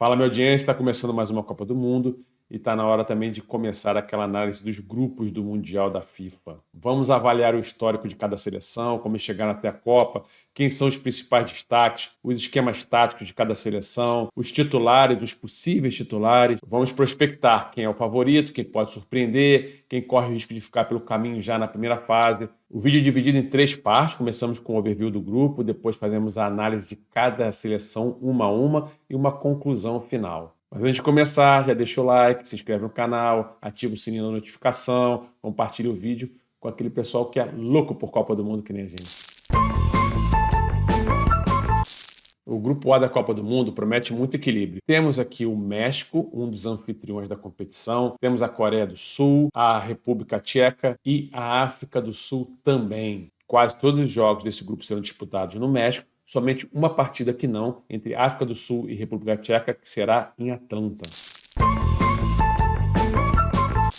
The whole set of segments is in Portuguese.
Fala, minha audiência, está começando mais uma Copa do Mundo e está na hora também de começar aquela análise dos grupos do Mundial da FIFA. Vamos avaliar o histórico de cada seleção, como eles chegaram até a Copa, quem são os principais destaques, os esquemas táticos de cada seleção, os titulares, os possíveis titulares. Vamos prospectar quem é o favorito, quem pode surpreender, quem corre o risco de ficar pelo caminho já na primeira fase. O vídeo é dividido em 3 partes, começamos com o overview do grupo, depois fazemos a análise de cada seleção uma a uma e uma conclusão final. Mas antes de começar, já deixa o like, se inscreve no canal, ativa o sininho da notificação, compartilha o vídeo com aquele pessoal que é louco por Copa do Mundo que nem a gente. O grupo A da Copa do Mundo promete muito equilíbrio. Temos aqui o México, um dos anfitriões da competição. Temos a Coreia do Sul, a República Tcheca e a África do Sul também. Quase todos os jogos desse grupo serão disputados no México. Somente uma partida que não, entre África do Sul e República Tcheca, que será em Atlanta. A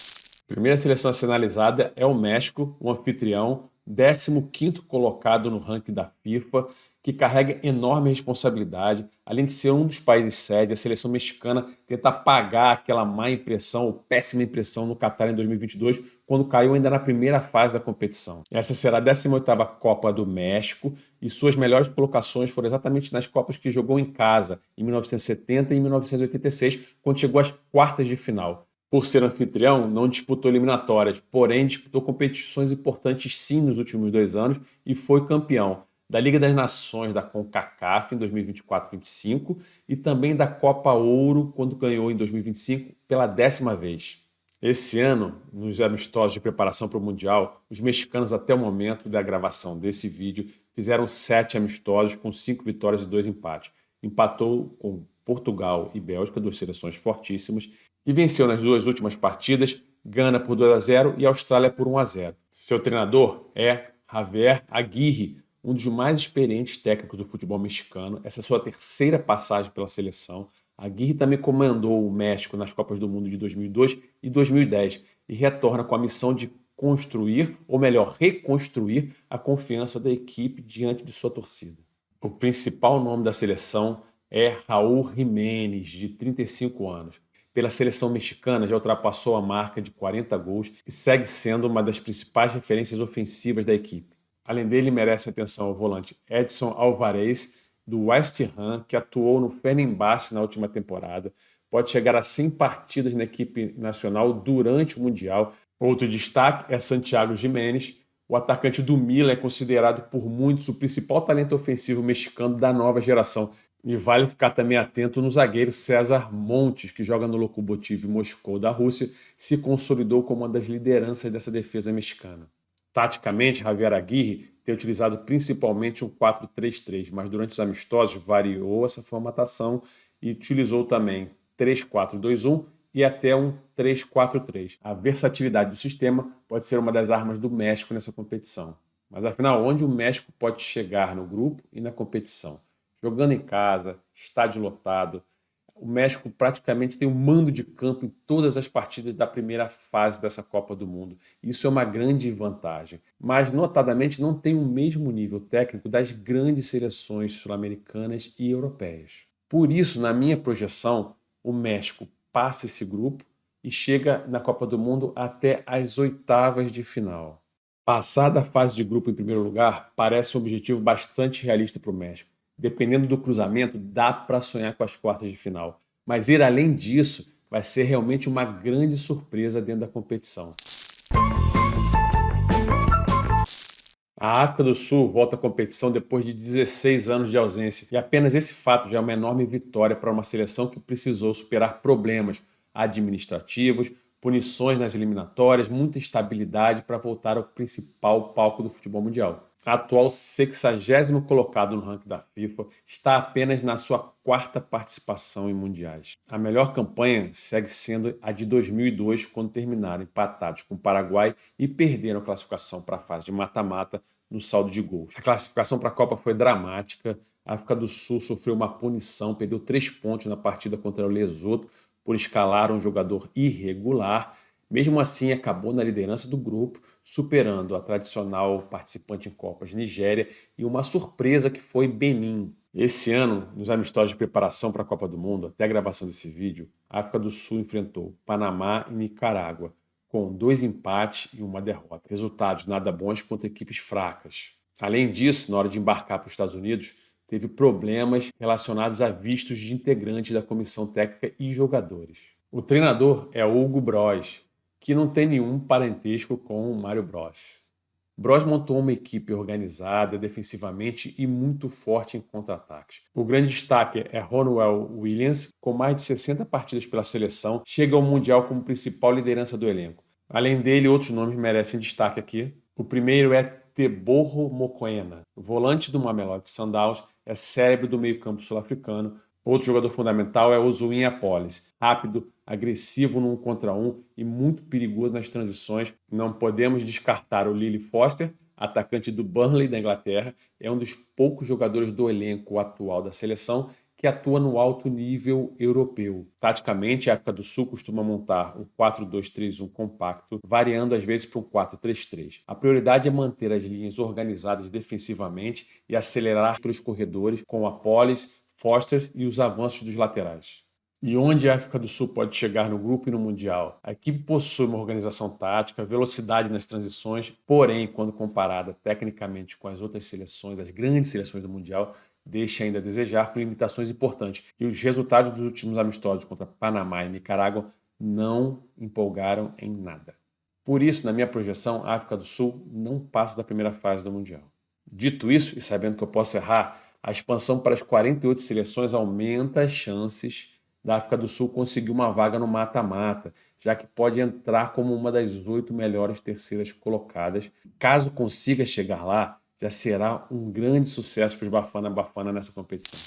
primeira seleção a ser analisada é o México, o anfitrião, 15º colocado no ranking da FIFA, que carrega enorme responsabilidade. Além de ser um dos países sede, a seleção mexicana tenta apagar aquela má impressão ou péssima impressão no Catar em 2022, quando caiu ainda na primeira fase da competição. Essa será a 18ª Copa do México e suas melhores colocações foram exatamente nas Copas que jogou em casa, em 1970 e em 1986, quando chegou às quartas de final. Por ser anfitrião, não disputou eliminatórias, porém disputou competições importantes sim nos últimos 2 anos e foi campeão da Liga das Nações da CONCACAF em 2024-25 e também da Copa Ouro, quando ganhou em 2025 pela 10ª vez. Esse ano, nos amistosos de preparação para o Mundial, os mexicanos até o momento da gravação desse vídeo fizeram 7 amistosos com 5 vitórias e 2 empates. Empatou com Portugal e Bélgica, 2 seleções fortíssimas, e venceu nas 2 últimas partidas, Gana por 2-0 e Austrália por 1-0. Seu treinador é Javier Aguirre, um dos mais experientes técnicos do futebol mexicano. Essa é a sua 3ª passagem pela seleção. Aguirre também comandou o México nas Copas do Mundo de 2002 e 2010 e retorna com a missão de construir, ou melhor, reconstruir a confiança da equipe diante de sua torcida. O principal nome da seleção é Raúl Jiménez, de 35 anos. Pela seleção mexicana, já ultrapassou a marca de 40 gols e segue sendo uma das principais referências ofensivas da equipe. Além dele, merece atenção o volante Edson Alvarez, do West Ham, que atuou no Fenerbahçe na última temporada. Pode chegar a 100 partidas na equipe nacional durante o Mundial. Outro destaque é Santiago Jiménez. O atacante do Milan é considerado por muitos o principal talento ofensivo mexicano da nova geração. E vale ficar também atento no zagueiro César Montes, que joga no Lokomotiv Moscou da Rússia, se consolidou como uma das lideranças dessa defesa mexicana. Taticamente, Javier Aguirre tem utilizado principalmente um 4-3-3, mas durante os amistosos variou essa formatação e utilizou também 3-4-2-1 e até um 3-4-3. A versatilidade do sistema pode ser uma das armas do México nessa competição. Mas afinal, onde o México pode chegar no grupo e na competição? Jogando em casa, estádio lotado, o México praticamente tem o mando de campo em todas as partidas da primeira fase dessa Copa do Mundo. Isso é uma grande vantagem, mas notadamente não tem o mesmo nível técnico das grandes seleções sul-americanas e europeias. Por isso, na minha projeção, o México passa esse grupo e chega na Copa do Mundo até as oitavas de final. Passar da fase de grupo em primeiro lugar parece um objetivo bastante realista para o México. Dependendo do cruzamento, dá para sonhar com as quartas de final. Mas ir além disso vai ser realmente uma grande surpresa dentro da competição. A África do Sul volta à competição depois de 16 anos de ausência. E apenas esse fato já é uma enorme vitória para uma seleção que precisou superar problemas administrativos, punições nas eliminatórias, muita instabilidade para voltar ao principal palco do futebol mundial. A atual 60º colocado no ranking da FIFA está apenas na sua 4ª participação em mundiais. A melhor campanha segue sendo a de 2002, quando terminaram empatados com o Paraguai e perderam a classificação para a fase de mata-mata no saldo de gols. A classificação para a Copa foi dramática. A África do Sul sofreu uma punição, perdeu 3 pontos na partida contra o Lesoto por escalar um jogador irregular. Mesmo assim, acabou na liderança do grupo, superando a tradicional participante em Copas Nigéria e uma surpresa que foi Benin. Esse ano, nos amistosos de preparação para a Copa do Mundo, até a gravação desse vídeo, a África do Sul enfrentou Panamá e Nicarágua, com 2 empates e uma derrota. Resultados nada bons contra equipes fracas. Além disso, na hora de embarcar para os Estados Unidos, teve problemas relacionados a vistos de integrantes da comissão técnica e jogadores. O treinador é Hugo Broz, que não tem nenhum parentesco com o Mário Bros. Broz montou uma equipe organizada defensivamente e muito forte em contra-ataques. O grande destaque é Ronwen Williams, com mais de 60 partidas pela seleção, chega ao Mundial como principal liderança do elenco. Além dele, outros nomes merecem destaque aqui. O primeiro é Teboho Mokoena, volante do Mamelodi Sundowns, é cérebro do meio-campo sul-africano. Outro jogador fundamental é o Zuin Apolles, rápido, agressivo no 1 contra 1 e muito perigoso nas transições. Não podemos descartar o Lily Foster, atacante do Burnley da Inglaterra, é um dos poucos jogadores do elenco atual da seleção que atua no alto nível europeu. Taticamente, a África do Sul costuma montar um 4-2-3-1 compacto, variando às vezes para um 4-3-3. A prioridade é manter as linhas organizadas defensivamente e acelerar pelos corredores com Apolles, Foster e os avanços dos laterais. E onde a África do Sul pode chegar no grupo e no Mundial? A equipe possui uma organização tática, velocidade nas transições, porém, quando comparada tecnicamente com as outras seleções, as grandes seleções do Mundial, deixa ainda a desejar com limitações importantes. E os resultados dos últimos amistosos contra Panamá e Nicarágua não empolgaram em nada. Por isso, na minha projeção, a África do Sul não passa da primeira fase do Mundial. Dito isso, e sabendo que eu posso errar, a expansão para as 48 seleções aumenta as chances da África do Sul conseguir uma vaga no mata-mata, já que pode entrar como uma das 8 melhores terceiras colocadas. Caso consiga chegar lá, já será um grande sucesso para os Bafana Bafana nessa competição.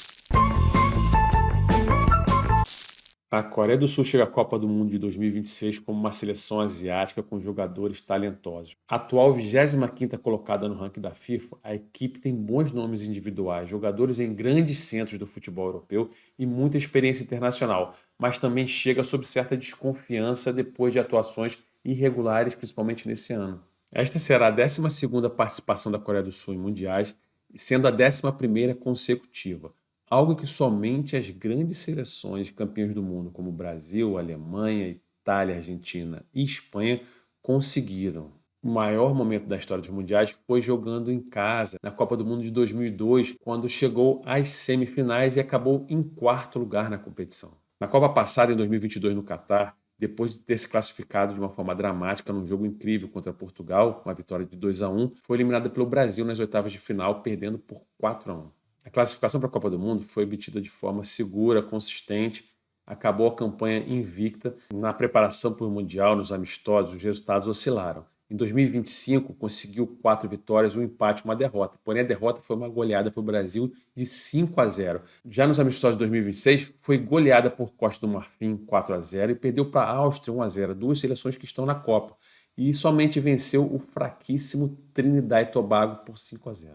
A Coreia do Sul chega à Copa do Mundo de 2026 como uma seleção asiática com jogadores talentosos. Atual 25ª colocada no ranking da FIFA, a equipe tem bons nomes individuais, jogadores em grandes centros do futebol europeu e muita experiência internacional, mas também chega sob certa desconfiança depois de atuações irregulares, principalmente nesse ano. Esta será a 12ª participação da Coreia do Sul em mundiais, sendo a 11ª consecutiva. Algo que somente as grandes seleções campeãs do mundo, como Brasil, Alemanha, Itália, Argentina e Espanha, conseguiram. O maior momento da história dos mundiais foi jogando em casa, na Copa do Mundo de 2002, quando chegou às semifinais e acabou em 4º lugar na competição. Na Copa passada, em 2022, no Catar, depois de ter se classificado de uma forma dramática num jogo incrível contra Portugal, uma vitória de 2-1, foi eliminada pelo Brasil nas oitavas de final, perdendo por 4-1. A classificação para a Copa do Mundo foi obtida de forma segura, consistente, acabou a campanha invicta. Na preparação para o Mundial, nos amistosos, os resultados oscilaram. Em 2025, conseguiu 4 vitórias, um empate e uma derrota. Porém, a derrota foi uma goleada para o Brasil de 5-0. Já nos amistosos de 2026, foi goleada por Costa do Marfim 4-0 e perdeu para a Áustria 1-0, duas seleções que estão na Copa. E somente venceu o fraquíssimo Trinidad e Tobago por 5-0.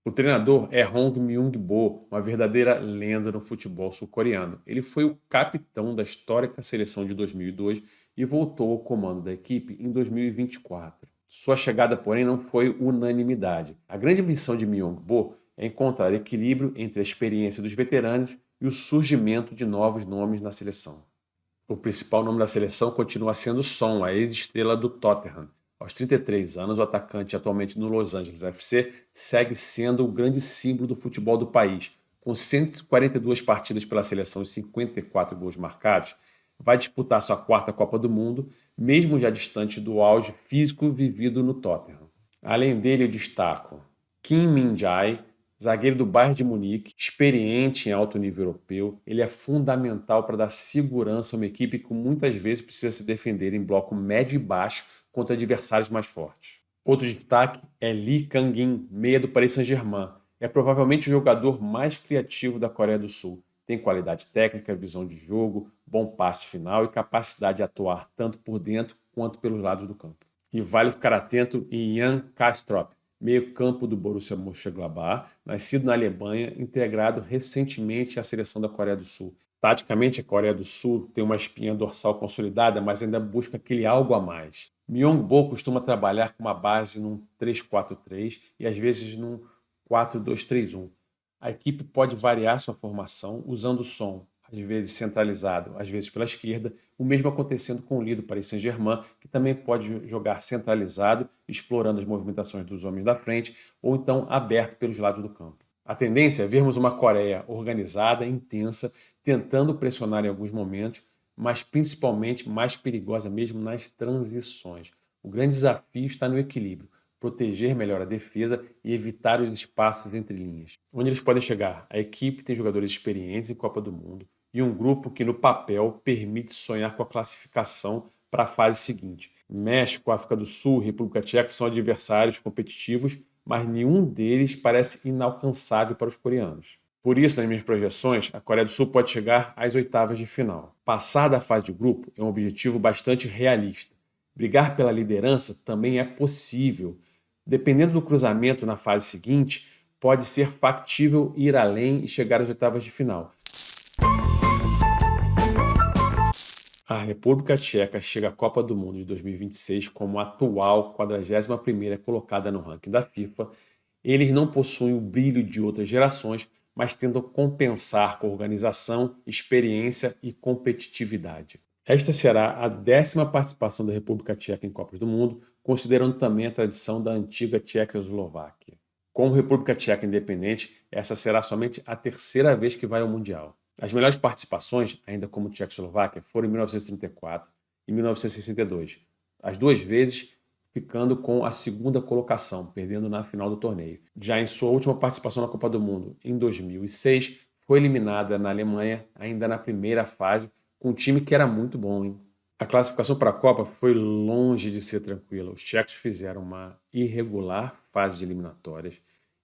O treinador é Hong Myung-bo, uma verdadeira lenda no futebol sul-coreano. Ele foi o capitão da histórica seleção de 2002 e voltou ao comando da equipe em 2024. Sua chegada, porém, não foi unanimidade. A grande missão de Myung-bo é encontrar equilíbrio entre a experiência dos veteranos e o surgimento de novos nomes na seleção. O principal nome da seleção continua sendo Son, a ex-estrela do Tottenham. Aos 33 anos, o atacante, atualmente no Los Angeles FC, segue sendo o grande símbolo do futebol do país. Com 142 partidas pela seleção e 54 gols marcados, vai disputar sua 4ª Copa do Mundo, mesmo já distante do auge físico vivido no Tottenham. Além dele, eu destaco Kim Min-jae, zagueiro do Bayern de Munique, experiente em alto nível europeu. Ele é fundamental para dar segurança a uma equipe que muitas vezes precisa se defender em bloco médio e baixo contra adversários mais fortes. Outro destaque é Lee Kang-in, meia do Paris Saint-Germain. É provavelmente o jogador mais criativo da Coreia do Sul. Tem qualidade técnica, visão de jogo, bom passe final e capacidade de atuar tanto por dentro quanto pelos lados do campo. E vale ficar atento em Jan Kastrup, meio-campo do Borussia Mönchengladbach, nascido na Alemanha, integrado recentemente à seleção da Coreia do Sul. Taticamente, a Coreia do Sul tem uma espinha dorsal consolidada, mas ainda busca aquele algo a mais. Myung-bo costuma trabalhar com uma base num 3-4-3 e às vezes num 4-2-3-1. A equipe pode variar sua formação usando o som, às vezes centralizado, às vezes pela esquerda, o mesmo acontecendo com o líder do Paris Saint-Germain, que também pode jogar centralizado, explorando as movimentações dos homens da frente, ou então aberto pelos lados do campo. A tendência é vermos uma Coreia organizada, intensa, tentando pressionar em alguns momentos, mas principalmente mais perigosa mesmo nas transições. O grande desafio está no equilíbrio, proteger melhor a defesa e evitar os espaços entre linhas. Onde eles podem chegar? A equipe tem jogadores experientes em Copa do Mundo e um grupo que, no papel, permite sonhar com a classificação para a fase seguinte. México, África do Sul e República Tcheca são adversários competitivos, mas nenhum deles parece inalcançável para os coreanos. Por isso, nas minhas projeções, a Coreia do Sul pode chegar às oitavas de final. Passar da fase de grupo é um objetivo bastante realista. Brigar pela liderança também é possível. Dependendo do cruzamento na fase seguinte, pode ser factível ir além e chegar às oitavas de final. A República Tcheca chega à Copa do Mundo de 2026 como a atual 41ª colocada no ranking da FIFA. Eles não possuem o brilho de outras gerações, mas tentam compensar com organização, experiência e competitividade. Esta será a 10ª participação da República Tcheca em Copas do Mundo, considerando também a tradição da antiga Tchecoslováquia. Como República Tcheca independente, essa será somente a 3ª vez que vai ao Mundial. As melhores participações, ainda como Tchecoslováquia, foram em 1934 e 1962, as duas vezes ficando com a 2ª colocação, perdendo na final do torneio. Já em sua última participação na Copa do Mundo, em 2006, foi eliminada na Alemanha, ainda na primeira fase, com um time que era muito bom, hein? A classificação para a Copa foi longe de ser tranquila. Os tchecos fizeram uma irregular fase de eliminatórias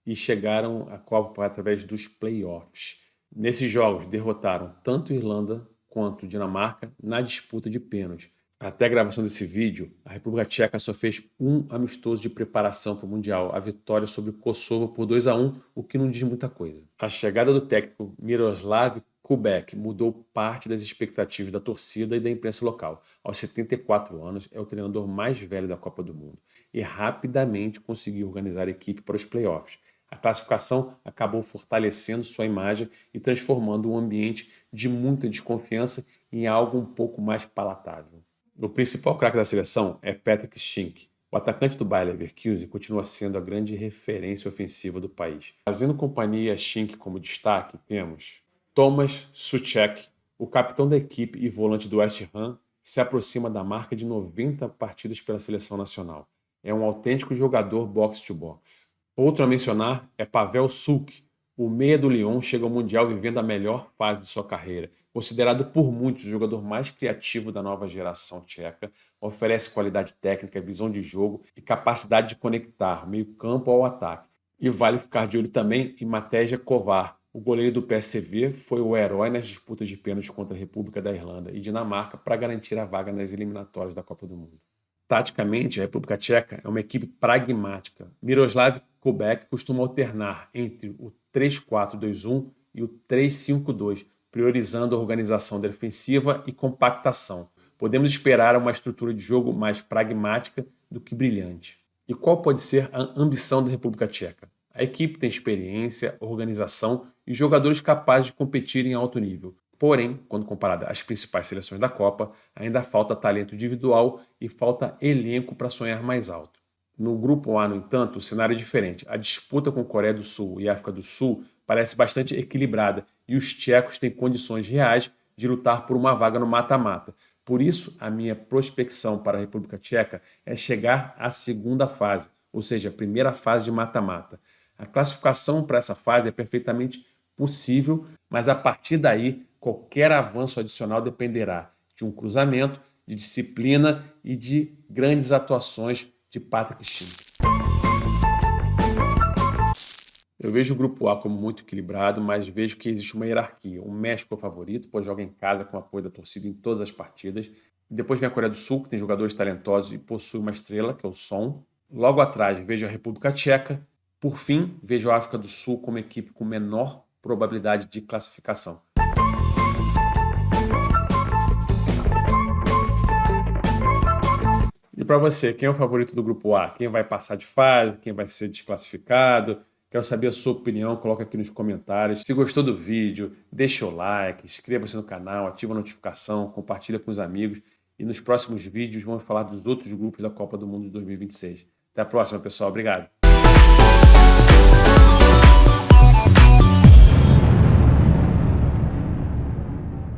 e chegaram à Copa através dos playoffs. Nesses jogos, derrotaram tanto Irlanda quanto Dinamarca na disputa de pênalti. Até a gravação desse vídeo, a República Tcheca só fez um amistoso de preparação para o Mundial, a vitória sobre o Kosovo por 2-1, o que não diz muita coisa. A chegada do técnico Miroslav Kubek mudou parte das expectativas da torcida e da imprensa local. Aos 74 anos, é o treinador mais velho da Copa do Mundo e rapidamente conseguiu organizar a equipe para os playoffs. A classificação acabou fortalecendo sua imagem e transformando um ambiente de muita desconfiança em algo um pouco mais palatável. O principal craque da seleção é Patrick Schick. O atacante do Bayer Leverkusen continua sendo a grande referência ofensiva do país. Fazendo companhia a Schick como destaque, temos Thomas Souček, o capitão da equipe e volante do West Ham, se aproxima da marca de 90 partidas pela seleção nacional. É um autêntico jogador box-to-box. Outro a mencionar é Pavel Such. O meia do Lyon chega ao Mundial vivendo a melhor fase de sua carreira. Considerado por muitos o jogador mais criativo da nova geração tcheca, oferece qualidade técnica, visão de jogo e capacidade de conectar meio campo ao ataque. E vale ficar de olho também em Matej Kovar. O goleiro do PSV foi o herói nas disputas de pênaltis contra a República da Irlanda e Dinamarca para garantir a vaga nas eliminatórias da Copa do Mundo. Taticamente, a República Tcheca é uma equipe pragmática. Miroslav Kubek costuma alternar entre o 3-4-2-1 e o 3-5-2, priorizando a organização defensiva e compactação. Podemos esperar uma estrutura de jogo mais pragmática do que brilhante. E qual pode ser a ambição da República Tcheca? A equipe tem experiência, organização e jogadores capazes de competir em alto nível. Porém, quando comparada às principais seleções da Copa, ainda falta talento individual e falta elenco para sonhar mais alto. No grupo A, no entanto, o cenário é diferente. A disputa com Coreia do Sul e África do Sul parece bastante equilibrada e os tchecos têm condições reais de lutar por uma vaga no mata-mata. Por isso, a minha prospecção para a República Tcheca é chegar à segunda fase, ou seja, a primeira fase de mata-mata. A classificação para essa fase é perfeitamente possível, mas a partir daí, qualquer avanço adicional dependerá de um cruzamento, de disciplina e de grandes atuações de Patrick Schick. Eu vejo o grupo A como muito equilibrado, mas vejo que existe uma hierarquia. O México é o favorito, pois joga em casa com o apoio da torcida em todas as partidas. Depois vem a Coreia do Sul, que tem jogadores talentosos e possui uma estrela, que é o Son. Logo atrás vejo a República Tcheca. Por fim, vejo a África do Sul como equipe com menor probabilidade de classificação. E para você, quem é o favorito do grupo A? Quem vai passar de fase? Quem vai ser desclassificado? Quero saber a sua opinião, coloca aqui nos comentários. Se gostou do vídeo, deixa o like, inscreva-se no canal, ativa a notificação, compartilha com os amigos. E nos próximos vídeos vamos falar dos outros grupos da Copa do Mundo de 2026. Até a próxima, pessoal. Obrigado.